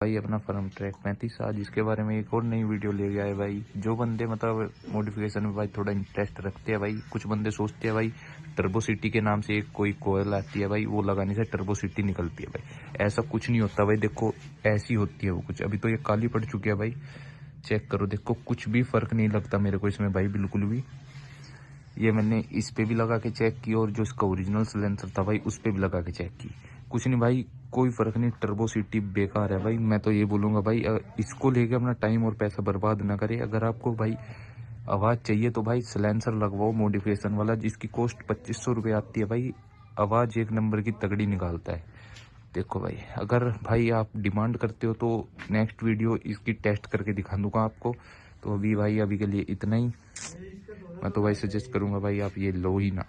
भाई अपना firm track 35 आज इसके बारे में एक और नई वीडियो ले गया है भाई। जो बंदे मतलब मॉडिफिकेशन में भाई थोड़ा इंटरेस्ट रखते हैं भाई, कुछ बंदे सोचते हैं भाई टर्बो सिटी के नाम से एक कोई कोयल आती है भाई, वो लगाने से टर्बो सिटी निकलती है भाई। ऐसा कुछ नहीं होता भाई, देखो ऐसी होती है वो कुछ। अभी तो ये काली पड़ चुकी है भाई, चेक करो, देखो कुछ भी फर्क नहीं लगता मेरे को इसमें भाई, बिल्कुल भी। ये मैंने इस पे भी लगा के चेक की और जो इसका ओरिजिनल सिलेंसर था भाई उस पे भी लगा के चेक की, कुछ नहीं भाई, कोई फर्क नहीं। टर्बो सिटी बेकार है भाई, मैं तो ये बोलूँगा भाई इसको लेके अपना टाइम और पैसा बर्बाद ना करे। अगर आपको भाई आवाज़ चाहिए तो भाई सिलेंसर लगवाओ मॉडिफिकेशन वाला, जिसकी कॉस्ट 2500 रुपये आती है भाई। आवाज़ एक नंबर की तगड़ी निकालता है। देखो भाई, अगर भाई आप डिमांड करते हो तो नेक्स्ट वीडियो इसकी टेस्ट करके दिखा दूंगा आपको। तो अभी भाई अभी के लिए इतना ही। मैं तो भाई सजेस्ट करूंगा भाई आप ये लो ही ना।